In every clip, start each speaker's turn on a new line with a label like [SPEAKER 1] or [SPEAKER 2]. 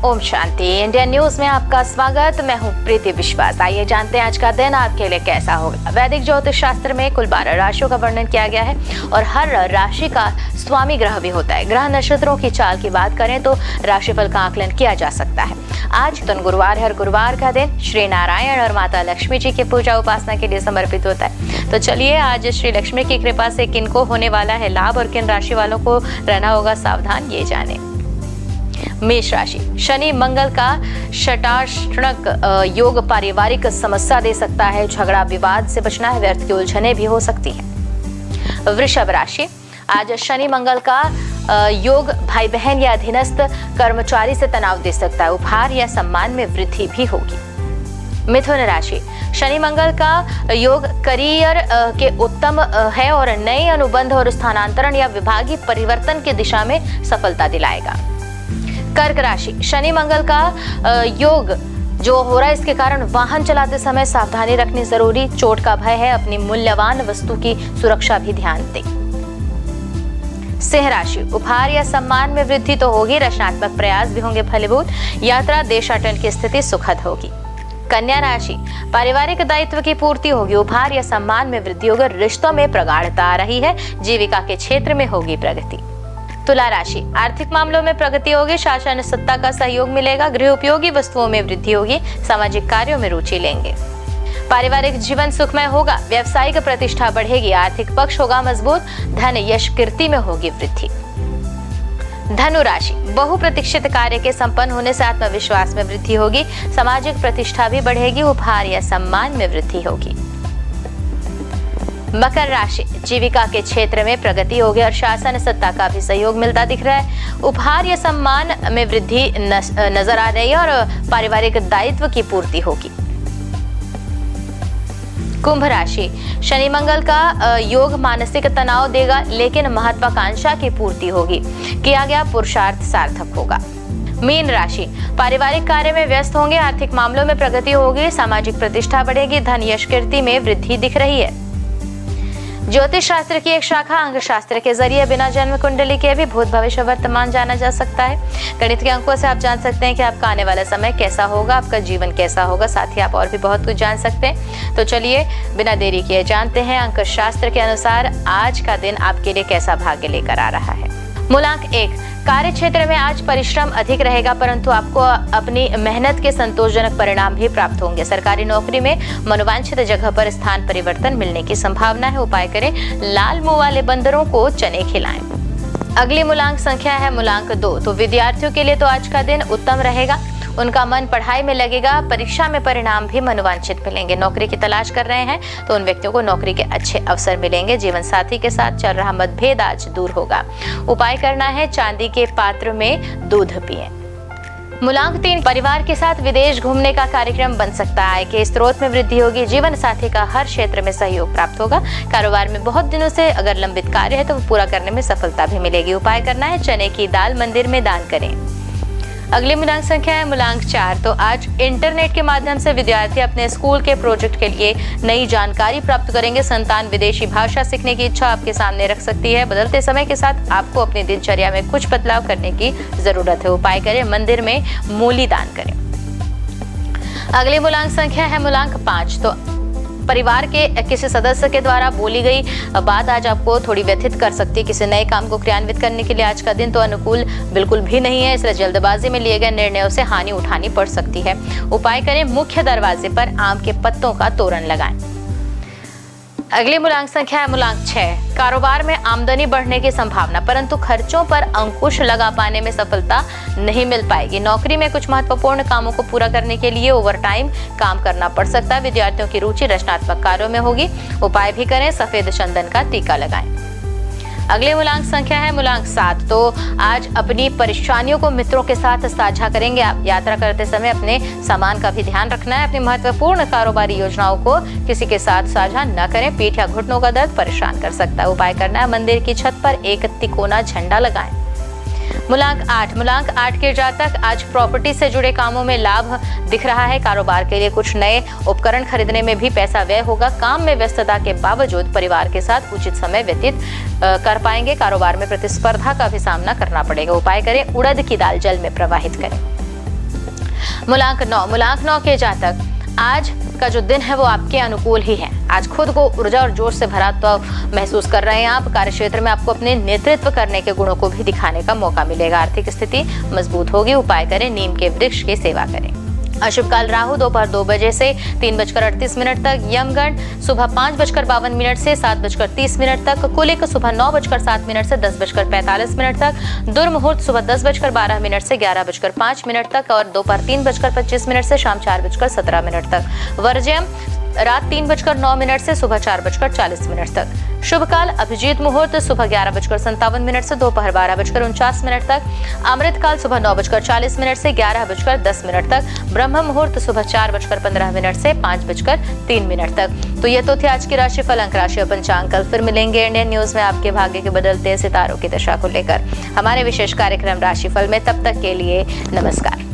[SPEAKER 1] Om Shanti. India news में आपका स्वागत। मैं हूं प्रीति विश्वास। आइए जानते हैं आज का दिन आपके लिए कैसा होगा। वैदिक ज्योतिष शास्त्र में कुल 12 राशियों का वर्णन किया गया है और हर राशि का स्वामी ग्रह भी होता है। ग्रह नक्षत्रों की चाल की बात करें तो राशिफल का आकलन किया जा सकता है। आज तो गुरुवार है और गुरुवार का दिन श्री नारायण और माता लक्ष्मी जी की पूजा उपासना के लिए समर्पित होता है। तो चलिए आज श्री लक्ष्मी की कृपा से किनको होने वाला है लाभ और किन राशि वालों को रहना होगा सावधान, ये जाने। मेष राशि, शनि मंगल का षटाष्टक योग पारिवारिक समस्या दे सकता है। झगड़ा विवाद से बचना है, व्यर्थ की उलझने भी हो सकती है। वृषभ राशि, आज शनि मंगल का योग भाई बहन या अधीनस्थ कर्मचारी से तनाव दे सकता है। उपहार या सम्मान में वृद्धि भी होगी। मिथुन राशि, शनि मंगल का योग करियर के उत्तम है और नए अनुबंध और स्थानांतरण या विभागीय परिवर्तन की दिशा में सफलता दिलाएगा। कर्क राशि, शनि मंगल का योग जो हो रहा है इसके कारण वाहन चलाते समय सावधानी रखनी जरूरी। चोट का भय है, अपनी मूल्यवान वस्तु की सुरक्षा भी ध्यान दें। सिंह राशि, उपहार या सम्मान में वृद्धि तो होगी, रचनात्मक प्रयास भी होंगे फलीभूत। यात्रा देशाटन की स्थिति सुखद होगी। कन्या राशि, पारिवारिक दायित्व की पूर्ति होगी। उपहार या सम्मान में वृद्धि होगी। रिश्तों में प्रगाढ़ता आ रही है। जीविका के क्षेत्र में होगी प्रगति। तुला राशि, आर्थिक मामलों में प्रगति होगी। शासन सत्ता का सहयोग मिलेगा। गृह उपयोगी वस्तुओं में वृद्धि होगी। सामाजिक कार्यों में रुचि लेंगे। पारिवारिक जीवन सुखमय होगा। व्यावसायिक प्रतिष्ठा बढ़ेगी। आर्थिक पक्ष होगा मजबूत। धन यश कीर्ति में होगी वृद्धि। धनु राशि, बहुप्रतीक्षित कार्य के संपन्न होने से आत्मविश्वास में वृद्धि होगी। सामाजिक प्रतिष्ठा भी बढ़ेगी। उपहार या सम्मान में वृद्धि होगी। मकर राशि, जीविका के क्षेत्र में प्रगति होगी और शासन सत्ता का भी सहयोग मिलता दिख रहा है। उपहार या सम्मान में वृद्धि नजर आ रही है और पारिवारिक दायित्व की पूर्ति होगी। कुंभ राशि, शनि मंगल का योग मानसिक तनाव देगा लेकिन महत्वाकांक्षा की पूर्ति होगी। किया गया पुरुषार्थ सार्थक होगा। मीन राशि, पारिवारिक कार्य में व्यस्त होंगे। आर्थिक मामलों में प्रगति होगी। सामाजिक प्रतिष्ठा बढ़ेगी। धन यश कीर्ति में वृद्धि दिख रही है। ज्योतिष शास्त्र की एक शाखा अंक शास्त्र के जरिए बिना जन्म कुंडली के भी भूत भविष्य वर्तमान जाना जा सकता है। गणित के अंकों से आप जान सकते हैं कि आपका आने वाला समय कैसा होगा, आपका जीवन कैसा होगा। साथ ही आप और भी बहुत कुछ जान सकते हैं। तो चलिए बिना देरी किए जानते हैं अंक शास्त्र के अनुसार आज का दिन आपके लिए कैसा भाग्य लेकर आ रहा है। मूलांक 1, कार्य क्षेत्र में आज परिश्रम अधिक रहेगा परंतु आपको अपनी मेहनत के संतोषजनक परिणाम भी प्राप्त होंगे। सरकारी नौकरी में मनोवांछित जगह पर स्थान परिवर्तन मिलने की संभावना है। उपाय करें, लाल मुंह वाले बंदरों को चने खिलाएं। अगली मूलांक संख्या है मूलांक 2। तो विद्यार्थियों के लिए तो आज का दिन उत्तम रहेगा। उनका मन पढ़ाई में लगेगा। परीक्षा में परिणाम भी मनोवांछित मिलेंगे। नौकरी की तलाश कर रहे हैं तो उन व्यक्तियों को नौकरी के अच्छे अवसर मिलेंगे। जीवन साथी के साथ चल रहा मतभेद आज दूर होगा। उपाय करना है, चांदी के पात्र में दूध पिएं। मूलांक 3, परिवार के साथ विदेश घूमने का कार्यक्रम बन सकता है। आय के स्रोत में वृद्धि होगी। जीवन साथी का हर क्षेत्र में सहयोग प्राप्त होगा। कारोबार में बहुत दिनों से अगर लंबित कार्य है तो वो पूरा करने में सफलता भी मिलेगी। उपाय करना है, चने की दाल मंदिर में दान करें। अगली मूलांक संख्या है मूलांक 4। तो आज इंटरनेट के माध्यम से विद्यार्थी अपने स्कूल के प्रोजेक्ट के लिए नई जानकारी प्राप्त करेंगे। संतान विदेशी भाषा सीखने की इच्छा आपके सामने रख सकती है। बदलते समय के साथ आपको अपनी दिनचर्या में कुछ बदलाव करने की जरूरत है। उपाय करें, मंदिर में मूली दान करें। अगली मूलांक संख्या है मूलांक 5। तो परिवार के किसी सदस्य के द्वारा बोली गई बात आज आपको थोड़ी व्यथित कर सकती है। किसी नए काम को क्रियान्वित करने के लिए आज का दिन तो अनुकूल बिल्कुल भी नहीं है, इसलिए जल्दबाजी में लिए गए निर्णयों से हानि उठानी पड़ सकती है। उपाय करें, मुख्य दरवाजे पर आम के पत्तों का तोरण लगाएं। अगली मूलांक संख्या है मूलांक 6। कारोबार में आमदनी बढ़ने की संभावना परंतु खर्चों पर अंकुश लगा पाने में सफलता नहीं मिल पाएगी। नौकरी में कुछ महत्वपूर्ण कामों को पूरा करने के लिए ओवरटाइम काम करना पड़ सकता है। विद्यार्थियों की रुचि रचनात्मक कार्यों में होगी। उपाय भी करें, सफेद चंदन का टीका लगाएं। अगली मूलांक संख्या है मूलांक 7। तो आज अपनी परेशानियों को मित्रों के साथ साझा करेंगे आप। यात्रा करते समय अपने सामान का भी ध्यान रखना है। अपनी महत्वपूर्ण कारोबारी योजनाओं को किसी के साथ साझा न करें। पीठ या घुटनों का दर्द परेशान कर सकता है। उपाय करना है, मंदिर की छत पर एक तिकोना झंडा लगाएं। मूलांक 8 के जातक आज प्रॉपर्टी से जुड़े कामों में लाभ दिख रहा है। कारोबार के लिए कुछ नए उपकरण खरीदने में भी पैसा व्यय होगा। काम में व्यस्तता के बावजूद परिवार के साथ उचित समय व्यतीत कर पाएंगे। कारोबार में प्रतिस्पर्धा का भी सामना करना पड़ेगा। उपाय करें, उड़द की दाल जल में प्रवाहित करें। मूलांक 9 के जातक, आज का जो दिन है वो आपके अनुकूल ही है। आज खुद को ऊर्जा और जोश से भरा तो महसूस कर रहे हैं आप। कार्य क्षेत्र में आपको अपने नेतृत्व करने के गुणों को भी दिखाने का मौका मिलेगा। आर्थिक स्थिति मजबूत होगी। उपाय करें, नीम के वृक्ष की सेवा करें। अशुभ काल राहु दोपहर 2 बजे से 3:38 तक, यमगण सुबह 5:52 से 7:30 तक, कुलिक सुबह 9:07 से 10:45 तक, दुर्मुहूर्त सुबह 10:12 से 11:05 तक और दोपहर 3:25 से शाम 4:17 तक। वर्ज्यम रात 3:09 से सुबह 4:40 तक। शुभ काल अभिजीत मुहूर्त सुबह 11:57 से दोपहर 12:49 तक। अमृत काल सुबह 9:40 से 11:10 तक। ब्रह्म मुहूर्त सुबह 4:15 से 5:03 तक। तो ये तो थे आज की राशिफल, अंक राशि और पंचांग। कल फिर मिलेंगे इंडियन न्यूज में आपके भाग्य के बदलते सितारों की दशा को लेकर हमारे विशेष कार्यक्रम राशिफल में। तब तक के लिए नमस्कार।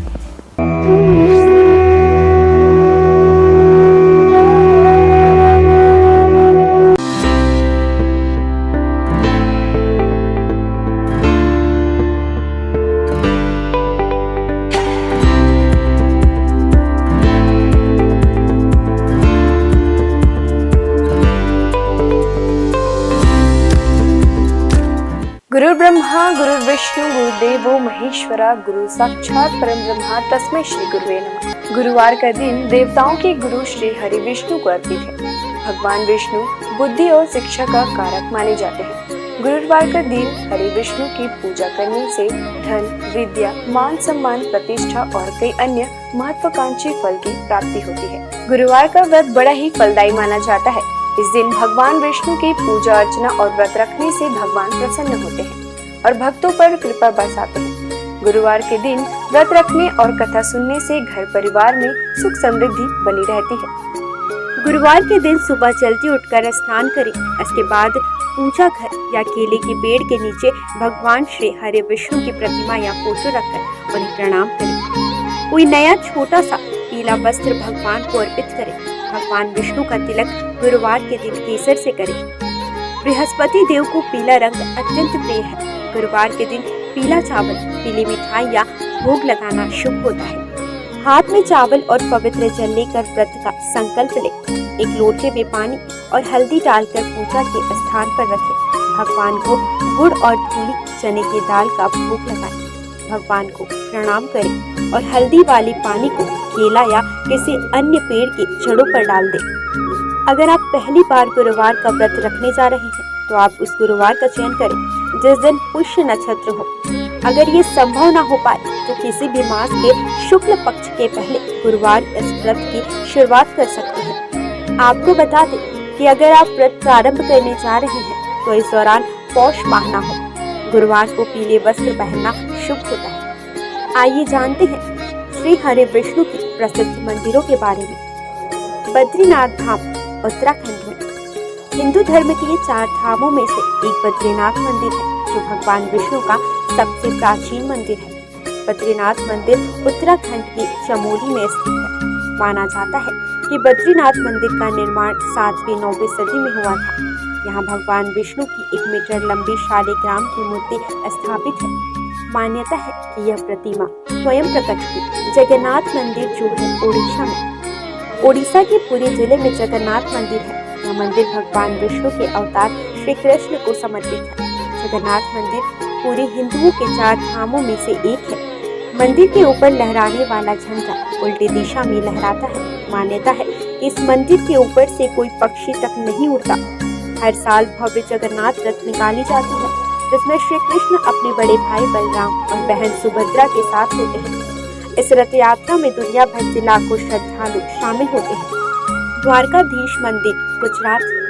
[SPEAKER 2] गुरु ब्रह्मा गुरु विष्णु गुरुदेवो महेश्वरा, गुरु साक्षात परम ब्रह्मा तस्मै श्री गुरुवे नमः। गुरुवार का दिन देवताओं के गुरु श्री हरि विष्णु को अर्पित है। भगवान विष्णु बुद्धि और शिक्षा का कारक माने जाते हैं। गुरुवार का दिन हरि विष्णु की पूजा करने से धन, विद्या, मान सम्मान, प्रतिष्ठा और कई अन्य महत्वाकांक्षी फल की प्राप्ति होती है। गुरुवार का व्रत बड़ा ही फलदायी माना जाता है। इस दिन भगवान विष्णु की पूजा अर्चना और व्रत रखने से भगवान प्रसन्न होते हैं और भक्तों पर कृपा बरसाते हैं। गुरुवार के दिन व्रत रखने और कथा सुनने से घर परिवार में सुख समृद्धि बनी रहती है।
[SPEAKER 3] गुरुवार के दिन सुबह जल्दी उठकर स्नान करें। इसके बाद पूजा घर या केले के पेड़ के नीचे भगवान श्री हरि विष्णु की प्रतिमा या फोटो रखकर उन्हें प्रणाम करें। कोई नया छोटा सा पीला वस्त्र भगवान को अर्पित करें। भगवान विष्णु का तिलक गुरुवार के दिन केसर से करें। बृहस्पति देव को पीला रंग अत्यंत प्रिय है। गुरुवार के दिन पीला चावल, पीली मिठाई या भोग लगाना शुभ होता है। हाथ में चावल और पवित्र जल लेकर व्रत का संकल्प लें। एक लोटे में पानी और हल्दी डालकर पूजा के स्थान पर रखें। भगवान को गुड़ और धूली चने की दाल का भोग लगाएं। भगवान को प्रणाम करें और हल्दी वाली पानी को केला या किसी अन्य पेड़ की जड़ों पर डाल दें। अगर आप पहली बार गुरुवार का व्रत रखने जा रहे हैं तो आप उस गुरुवार का चयन करें जिस दिन पुष्य नक्षत्र हो। अगर ये संभव न हो पाए तो किसी भी मास के शुक्ल पक्ष के पहले गुरुवार इस व्रत की शुरुआत कर सकते हैं। आपको बता दें कि अगर आप व्रत प्रारंभ करने जा रहे हैं तो इस दौरान पौष माह न हो। गुरुवार को पीले वस्त्र पहनना शुभ होता है। आइए जानते हैं श्री हरि विष्णु की प्रसिद्ध मंदिरों के बारे में। बद्रीनाथ धाम उत्तराखंड में हिंदू धर्म के 4 धामों में से एक बद्रीनाथ मंदिर है जो भगवान विष्णु का सबसे प्राचीन मंदिर है। बद्रीनाथ मंदिर उत्तराखंड के चमोली में स्थित है। माना जाता है कि बद्रीनाथ मंदिर का निर्माण 7वीं 9वीं सदी में हुआ था। यहाँ भगवान विष्णु की 1 मीटर लंबी शालिग्राम की मूर्ति स्थापित है। मान्यता है कि यह प्रतिमा स्वयं प्रकट हुई। जगन्नाथ मंदिर जो है ओडिशा में, ओडिशा के पुरी जिले में जगन्नाथ मंदिर है। यह मंदिर भगवान विष्णु के अवतार श्री कृष्ण को समर्पित है। जगन्नाथ मंदिर पूरे हिंदुओं के 4 धामों में से एक है। मंदिर के ऊपर लहराने वाला झंडा उल्टी दिशा में लहराता है। मान्यता है कि इस मंदिर के ऊपर से कोई पक्षी तक नहीं उड़ता। हर साल भव्य जगन्नाथ रथ निकाली जाती है जिसमें श्री कृष्ण अपने बड़े भाई बलराम और बहन सुभद्रा के साथ होते हैं। इस रथ यात्रा में दुनिया भर से लाखों श्रद्धालु शामिल होते हैं। द्वारकाधीश मंदिर गुजरात है।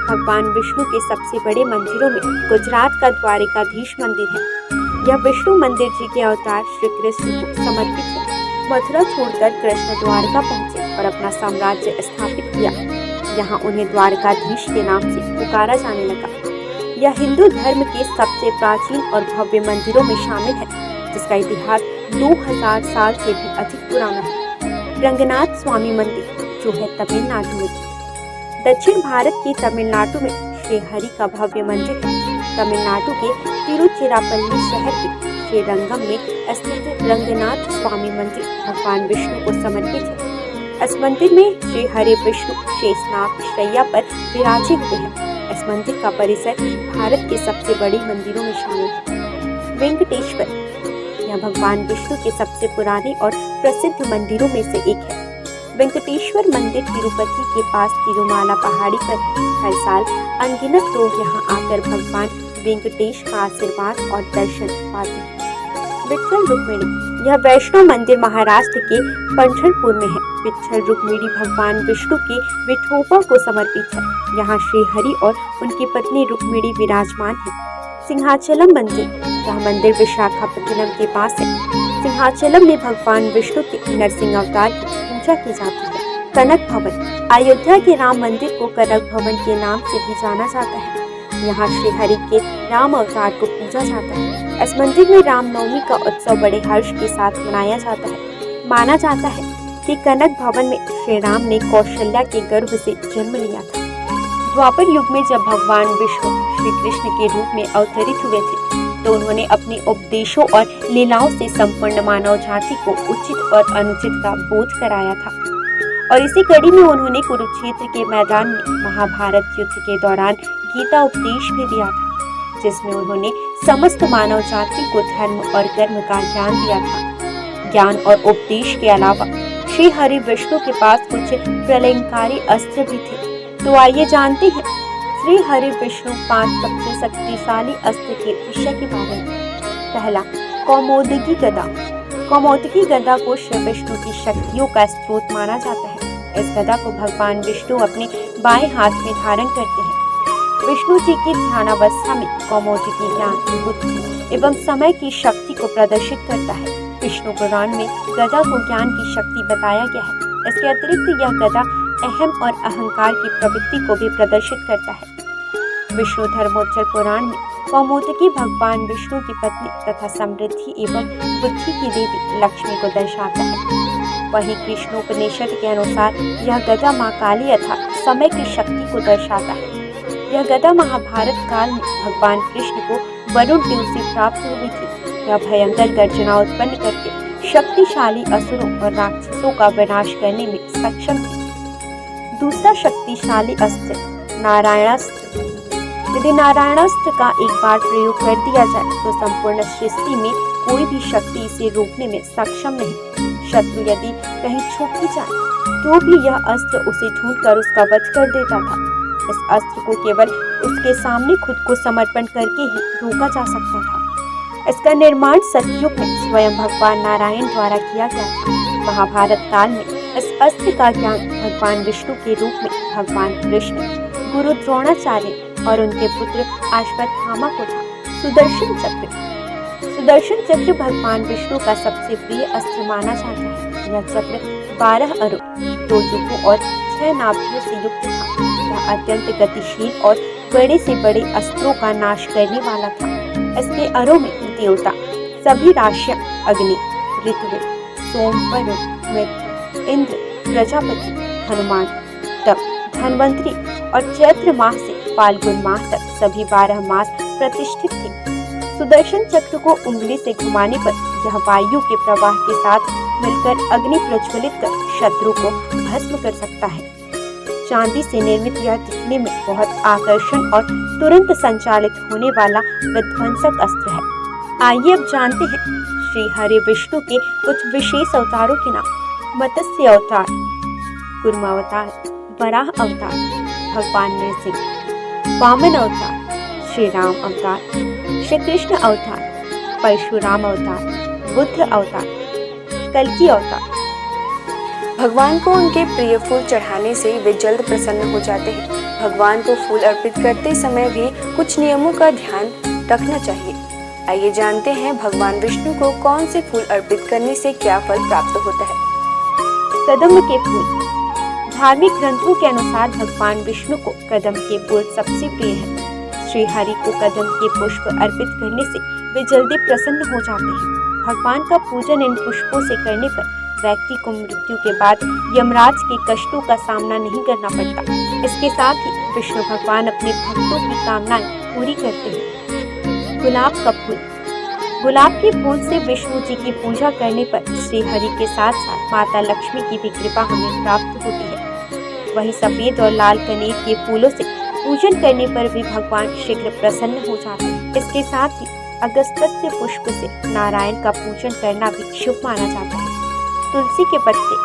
[SPEAKER 3] भगवान विष्णु के सबसे बड़े मंदिरों में गुजरात का द्वारकाधीश मंदिर है। यह विष्णु मंदिर जी के अवतार श्री कृष्ण को समर्पित है। मथुरा छोड़कर कृष्ण द्वारका पहुँचे और अपना साम्राज्य स्थापित किया। यहाँ उन्हें द्वारकाधीश के नाम से पुकारा जाने लगा। यह हिंदू धर्म के सबसे प्राचीन और भव्य मंदिरों में शामिल है जिसका इतिहास 2000 साल से भी अधिक पुराना है। रंगनाथ स्वामी मंदिर जो है तमिलनाडु में। दक्षिण भारत के तमिलनाडु में श्री हरि का भव्य मंदिर है। तमिलनाडु के तिरुचिरापल्ली शहर के श्रीरंगम में स्थित रंगनाथ स्वामी मंदिर भगवान विष्णु को समर्पित है। इस मंदिर में श्री हरि विष्णु शेषनाग शैया पर विराजे हुए हैं। इस मंदिर का परिसर भारत के सबसे बड़े मंदिरों में शामिल है। वेंकटेश्वर यह भगवान विष्णु के सबसे पुराने और प्रसिद्ध मंदिरों में से एक है। वेंकटेश्वर मंदिर तिरुपति के पास तिरुमाला पहाड़ी पर है। हर साल अनगिनत लोग यहाँ आकर भगवान वेंकटेश का आशीर्वाद और दर्शन पाते हैं। विट्ठल रुक्मिणी यह वैष्णव मंदिर महाराष्ट्र के पंढरपुर में है। विट्ठल रुक्मिणी भगवान विष्णु के विठोबा को समर्पित है। यहाँ श्री हरि और उनकी पत्नी रुक्मिणी विराजमान है। सिंहाचलम मंदिर यह मंदिर विशाखापट्टनम के पास है। सिंहाचलम में भगवान विष्णु के नरसिंह अवतार की पूजा की जाती है। कनक भवन अयोध्या के राम मंदिर को कनक भवन के नाम से भी जाना जाता है। यहाँ श्री हरि के राम अवतार को पूजा जाता है। इस मंदिर में रामनवमी का उत्सव बड़े हर्ष के साथ मनाया जाता है। माना जाता है कि कनक भवन में श्री राम ने कौशल्या के गर्भ से जन्म लिया था। द्वापर युग में जब भगवान विष्णु श्री कृष्ण के रूप में अवतरित हुए थे तो उन्होंने अपने उपदेशों और लीलाओं से संपूर्ण मानव जाति को उचित और अनुचित का बोध कराया था। और इसी कड़ी में उन्होंने कुरुक्षेत्र के मैदान में महाभारत युद्ध के दौरान गीता उपदेश भी दिया था, जिसमें उन्होंने समस्त मानव जाति को धर्म और कर्म का ज्ञान दिया था। ज्ञान और उपदेश के अलावा श्री हरि विष्णु के पास कुछ प्रलयंकारी अस्त्र भी थे। तो आइए जानते हैं श्री हरि विष्णु 5 सबसे शक्तिशाली अस्त्र के विषय के बारे में। पहला, कौमोदकी गदा। कौमोदकी गदा को श्री विष्णु की शक्तियों का स्रोत माना जाता है। इस गदा को भगवान विष्णु अपने बाएं हाथ में धारण करते हैं। विष्णु जी की ध्यानावस्था में कौमोदकी ज्ञान, बुद्धि एवं समय की शक्ति को प्रदर्शित करता है। विष्णु पुराण में गदा को ज्ञान की शक्ति बताया गया है। इसके अतिरिक्त यह गदा अहम और अहंकार की प्रवृत्ति को भी प्रदर्शित करता है। विष्णु धर्मोत्तर पुराण में कौमोदकी भगवान विष्णु की पत्नी तथा समृद्धि एवं बुद्धि की देवी लक्ष्मी को दर्शाता है। वहीं कृष्णोपनिषद के अनुसार यह गदा माँ काली अर्थात समय की शक्ति को दर्शाता है। यह गदा महाभारत काल में भगवान कृष्ण को वरुण देव से प्राप्त हुई थी। यह भयंकर गर्जना उत्पन्न करके शक्तिशाली असुरों और राक्षसों का विनाश करने में सक्षम थी। दूसरा शक्तिशाली अस्त्र नारायणास्त्र। यदि नारायणास्त्र का एक बार प्रयोग कर दिया जाए तो संपूर्ण सृष्टि में कोई भी शक्ति इसे रोकने में सक्षम नहीं। शत्रु यदि कहीं छुप भी जाए तो भी यह अस्त्र उसे ढूंढकर उसका वध कर देता था। इस अस्त्र को केवल उसके सामने खुद को समर्पण करके ही रोका जा सकता था। इसका निर्माण सतयुग में स्वयं भगवान नारायण द्वारा किया गया था। महाभारत काल में इस अस्त्र का ज्ञान भगवान विष्णु के रूप में भगवान कृष्ण, गुरु द्रोणाचार्य और उनके पुत्र अश्वत्थामा को था। सुदर्शन चक्र। सुदर्शन चक्र भगवान विष्णु का सबसे प्रिय अस्त्र माना जाता है। यह चक्र 12 अरों, 2 युगों और 6 नाभियों से युक्त था। यह अत्यंत गतिशील और बड़े से बड़े अस्त्रों का नाश करने वाला था। इसके अरों में देवता, सभी राशियां, अग्नि, ऋत्विक, सोम, वरुण, मित्र, इंद्र, प्रजापति, हनुमान, तप, धन्वंतरी और चैत्र माह से फाल्गुन माह तक सभी 12 मास प्रतिष्ठित थे। सुदर्शन चक्र को उंगली से घुमाने पर यह वायु के प्रवाह के साथ मिलकर अग्नि प्रज्वलित कर शत्रु को भस्म कर सकता है। चांदी से निर्मित यह दिखने में बहुत आकर्षण और तुरंत संचालित होने वाला विध्वंसक अस्त्र है। आइए अब जानते हैं श्री हरि विष्णु के कुछ विशेष अवतारों के नाम। मत्स्य अवतार, कूर्म अवतार, वराह अवतार, भगवान नरसिंह। वामन अवतार, श्री राम अवतार, श्री कृष्ण अवतार, परशुराम अवतार, बुद्ध अवतार, कल्कि अवतार।
[SPEAKER 2] भगवान को उनके प्रिय फूल चढ़ाने से वे जल्द प्रसन्न हो जाते हैं। भगवान को फूल अर्पित करते समय भी कुछ नियमों का ध्यान रखना चाहिए। आइए जानते हैं भगवान विष्णु को कौन से फूल अर्पित करने से क्या फल प्राप्त होता है।
[SPEAKER 3] कदम्ब के फूल। धार्मिक ग्रंथों के अनुसार भगवान विष्णु को कदम्ब के फूल सबसे प्रिय है। श्री हरि को कदम्ब के पुष्प अर्पित करने से वे जल्दी प्रसन्न हो जाते हैं। भगवान का पूजन इन पुष्पों से करने पर व्यक्ति को मृत्यु के बाद यमराज के कष्टों का सामना नहीं करना पड़ता। इसके साथ ही विष्णु भगवान अपने भक्तों की कामनाएं पूरी करते हैं। गुलाब का फूल। गुलाब के फूल से विष्णु जी की पूजा करने पर श्री हरि के साथ साथ माता लक्ष्मी की भी कृपा हमें प्राप्त होती है। वहीं सफेद और लाल कनेर के फूलों से पूजन करने पर भी भगवान शीघ्र प्रसन्न हो जाते हैं। इसके साथ ही अगस्त्य पुष्प से नारायण का पूजन करना भी शुभ माना जाता है। तुलसी के पत्ते,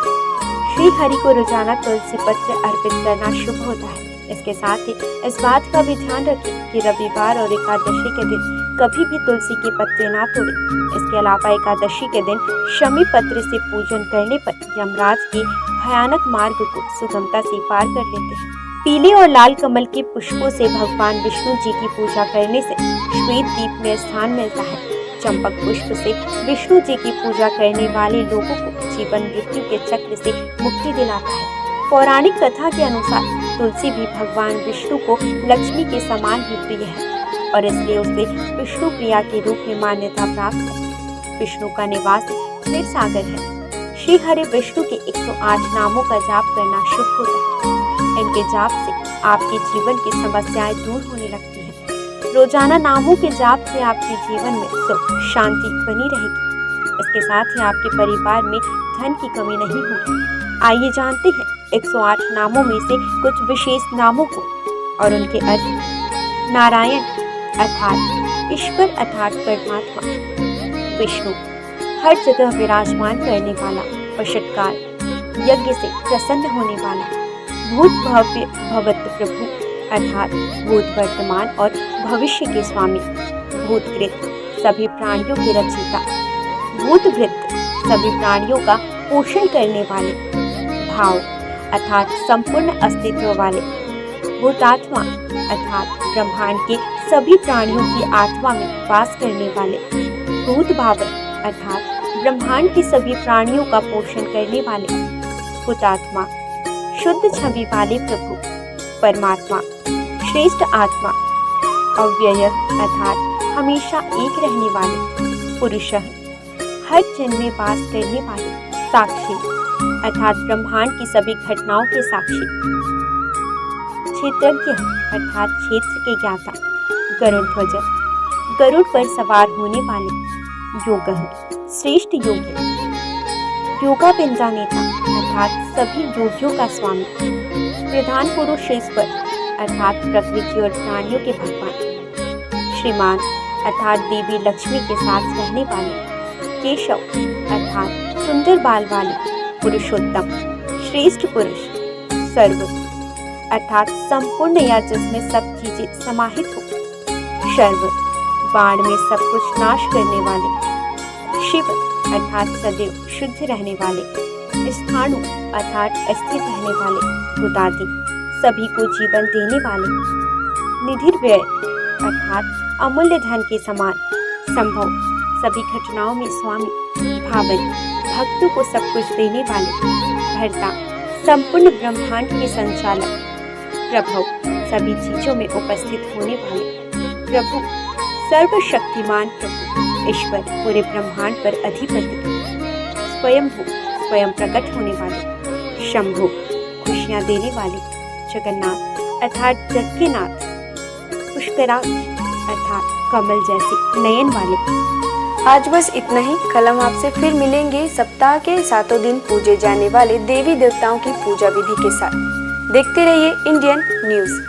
[SPEAKER 3] श्री हरि को रोजाना तुलसी पत्र अर्पित करना शुभ होता है। इसके साथ ही इस बात का भी ध्यान रखें कि रविवार और एकादशी के दिन कभी भी तुलसी के पत्ते ना तोड़ें। इसके अलावा एकादशी के दिन शमी पत्र से पूजन करने पर यमराज के भयानक मार्ग को सुगमता से पार कर लेते हैं। पीले और लाल कमल के पुष्पों से भगवान विष्णु जी की पूजा करने से श्वेत दीप में स्थान मिलता है। चंपक पुष्प से विष्णु जी की पूजा करने वाले लोगों को जीवन मृत्यु के चक्र से मुक्ति दिलाता है। पौराणिक कथा के अनुसार तुलसी भी भगवान विष्णु को लक्ष्मी के समान ही प्रिय है और इसलिए उसे विष्णु प्रिया के रूप में मान्यता प्राप्त है। विष्णु का निवास क्षीर सागर है। श्री हरि विष्णु के 108 नामों का जाप करना शुभ होता है। इनके जाप से आपके जीवन की समस्याएं दूर होने लगती हैं। रोजाना नामों के जाप से आपके जीवन में सुख शांति बनी रहेगी। इसके साथ ही आपके परिवार में धन की कमी नहीं होगी। आइए जानते हैं 108 नामों में से कुछ विशेष नामों को और उनके अर्थ। नारायण अर्थात ईश्वर अर्थात परमात्मा। विष्णु हर जगह विराजमान करने वाला, वशटकार यज्ञ से प्रसन्न होने वाला। भूत भव्य भवत प्रभु अर्थात भूत वर्तमान और भविष्य के स्वामी। भूतकृत सभी प्राणियों के रचयिता। भूतभृत सभी प्राणियों का पोषण करने वाले। भाव अर्थात संपूर्ण अस्तित्व वाले। भूतात्मा अर्थात ब्रह्मांड के सभी प्राणियों की आत्मा में वास करने वाले। भूत भावन अर्थात ब्रह्मांड के सभी प्राणियों का पोषण करने वाले। भूतात्मा शुद्ध छवि वाले प्रभु परमात्मा। श्रेष्ठ आत्मा अव्यय अर्थात हमेशा एक रहने वाले। पुरुष हर जन्म में वास करने वाले। साक्षी अर्थात ब्रह्मांड की सभी घटनाओं के साक्षी। क्षेत्रज्ञ अर्थात क्षेत्र के ज्ञाता। गरुड़ ध्वज गरुड़ पर सवार होने वाले। योग श्रेष्ठ योगी। योगा पिंजा नेता अर्थात सभी योगियों का स्वामी। प्रधान पुरुष ईश्वर अर्थात प्रकृति और प्राणियों के भगवान। श्रीमान अर्थात देवी लक्ष्मी के साथ रहने वाले। केशव अर्थात सुंदर बाल वाले। पुरुषोत्तम श्रेष्ठ पुरुष। सर्व अर्थात संपूर्ण या जिसमें सब चीजें समाहित हो। शर्व बाण में सब कुछ नाश करने वाले। शिव अर्थात सदैव शुद्ध रहने वाले। स्थाणु अर्थात स्थिर रहने वाले। भूतादि सभी को जीवन देने वाले। निधिर्व्यय अर्थात अमूल्य धन के समान। संभव सभी घटनाओं में स्वामी। भावन भक्तों को सब कुछ देने वाले। भर्ता संपूर्ण ब्रह्मांड के संचालक। प्रभु सभी चीजों में उपस्थित होने वाले। प्रभु सर्वशक्तिमान प्रभु ईश्वर पूरे ब्रह्मांड पर अधिपति। स्वयंभू स्वयं प्रकट होने वाले। शंभु खुशियां देने वाले। जगन्नाथ अर्थात जग के नाथ। पुष्कराक्ष अर्थात कमल जैसे नयन वाले।
[SPEAKER 2] आज बस इतना ही। कल हम आपसे फिर मिलेंगे सप्ताह के 7 दिन पूजे जाने वाले देवी देवताओं की पूजा विधि के साथ। देखते रहिए इंडियन न्यूज़।